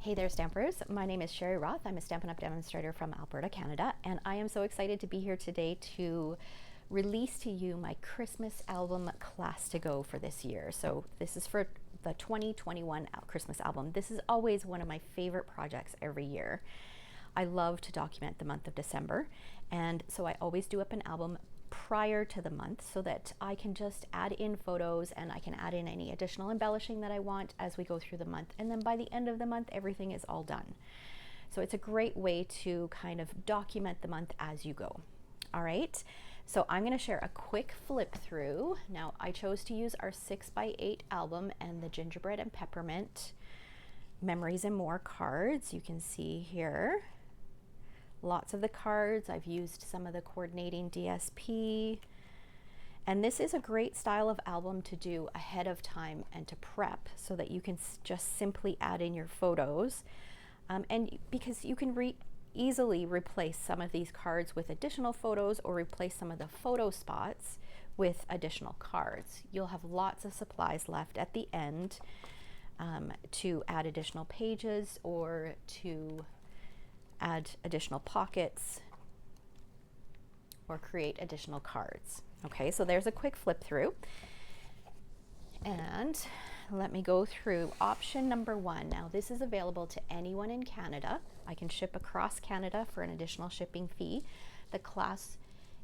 Hey there, Stampers. My name is Sherry Roth. I'm a Stampin' Up! Demonstrator from Alberta, Canada, and I am so excited to be here today to release to you my Christmas album Class to Go for this year. So this is for the 2021 Christmas album. This is always one of my favorite projects every year. I love to document the month of December, and so I always do up an album prior to the month so that I can just add in photos and I can add in any additional embellishing that I want as we go through the month. And then by the end of the month, everything is all done. So it's a great way to kind of document the month as you go. All right, so I'm going to share a quick flip through. Now, I chose to use our 6x8 album and the Gingerbread and Peppermint Memories and More cards. You can see here lots of the cards. I've used some of the coordinating DSP. And this is a great style of album to do ahead of time and to prep so that you can just simply add in your photos. And because you can easily replace some of these cards with additional photos or replace some of the photo spots with additional cards. You'll have lots of supplies left at the end to add additional pages or to add additional pockets or create additional cards. Okay, so there's a quick flip through. And let me go through option number one. Now, this is available to anyone in Canada. I can ship across Canada for an additional shipping fee. The class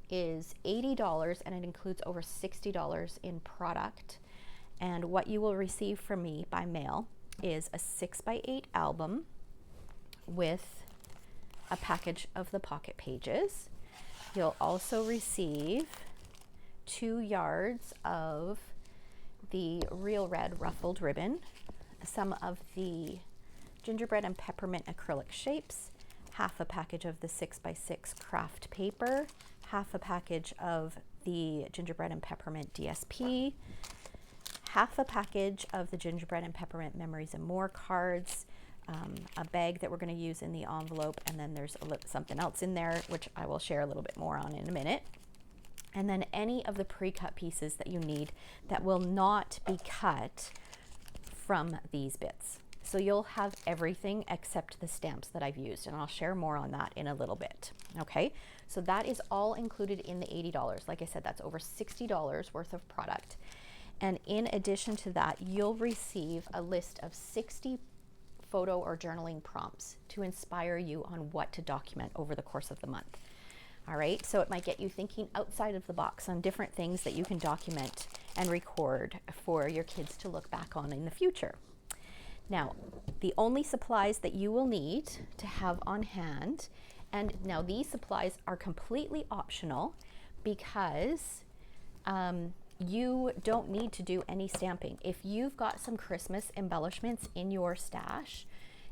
is $80 and it includes over $60 in product. And what you will receive from me by mail is a 6x8 album with a package of the pocket pages. You'll also receive 2 yards of the Real Red ruffled ribbon, some of the gingerbread and peppermint acrylic shapes, half a package of the 6x6 craft paper, half a package of the gingerbread and peppermint DSP, half a package of the gingerbread and peppermint Memories and More cards, a bag that we're going to use in the envelope, and then there's something else in there which I will share a little bit more on in a minute. And then any of the pre-cut pieces that you need that will not be cut from these bits. So you'll have everything except the stamps that I've used, and I'll share more on that in a little bit. Okay, so that is all included in the $80. Like I said, that's over $60 worth of product. And in addition to that, you'll receive a list of 60 photo or journaling prompts to inspire you on what to document over the course of the month. All right, so it might get you thinking outside of the box on different things that you can document and record for your kids to look back on in the future. Now, the only supplies that you will need to have on hand, and now these supplies are completely optional because you don't need to do any stamping. If you've got some Christmas embellishments in your stash,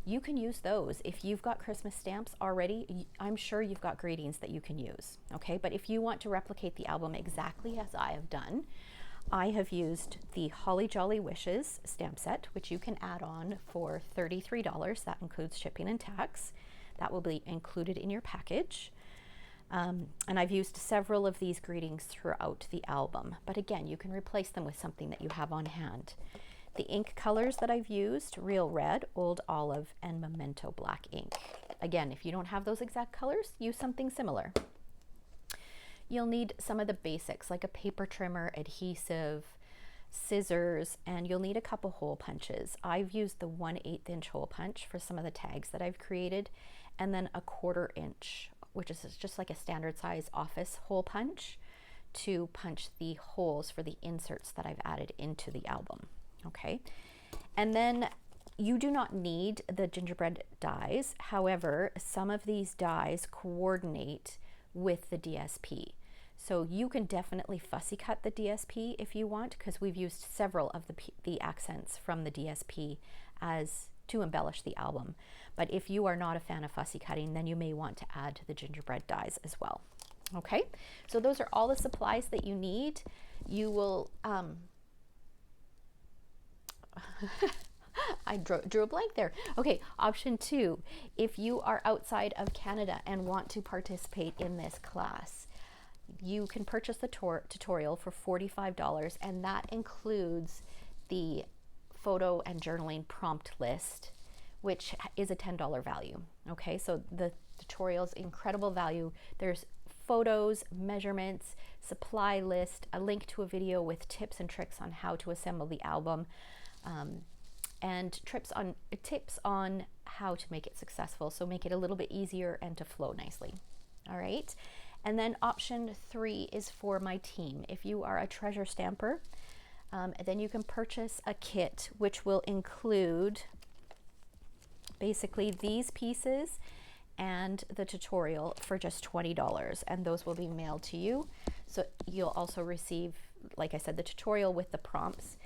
you can use those. If you've got Christmas stamps already, I'm sure you've got greetings that you can use, okay? But if you want to replicate the album exactly as I have done, I have used the Holly Jolly Wishes stamp set, which you can add on for $33. That includes shipping and tax. That will be included in your package. And I've used several of these greetings throughout the album, but again, you can replace them with something that you have on hand. The ink colors that I've used, Real Red, Old Olive, and Memento Black ink. Again, if you don't have those exact colors, use something similar. You'll need some of the basics like a paper trimmer, adhesive, scissors, and you'll need a couple hole punches. I've used the 1/8 inch hole punch for some of the tags that I've created, and then a 1/4 inch, which is just like a standard size office hole punch to punch the holes for the inserts that I've added into the album. Okay, and then you do not need the gingerbread dies. However, some of these dies coordinate with the DSP. So you can definitely fussy cut the DSP if you want, because we've used several of the accents from the DSP as to embellish the album. But if you are not a fan of fussy cutting, then you may want to add the gingerbread dies as well. Okay, so those are all the supplies that you need. You will I drew a blank there. Okay, option 2, if you are outside of Canada and want to participate in this class, you can purchase the tutorial for $45, and that includes the photo and journaling prompt list which is a $10 value. Okay, so the tutorial's incredible value. There's photos, measurements, supply list, a link to a video with tips and tricks on how to assemble the album, and tips on how to make it successful, so make it a little bit easier and to flow nicely. All right, and then option 3 is for my team. If you are a treasure stamper, then you can purchase a kit which will include basically these pieces and the tutorial for just $20, and those will be mailed to you. So you'll also receive, like I said, the tutorial with the prompts,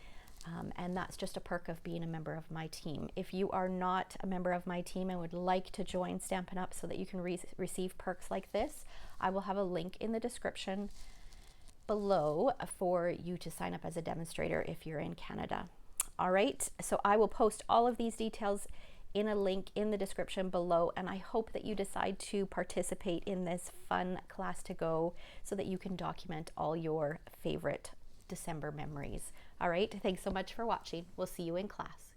and that's just a perk of being a member of my team. If you are not a member of my team and would like to join Stampin' Up! So that you can receive perks like this, I will have a link in the description below for you to sign up as a demonstrator if you're in Canada. All right, so I will post all of these details in a link in the description below, and I hope that you decide to participate in this fun class to go so that you can document all your favorite December memories. All right, thanks so much for watching. We'll see you in class.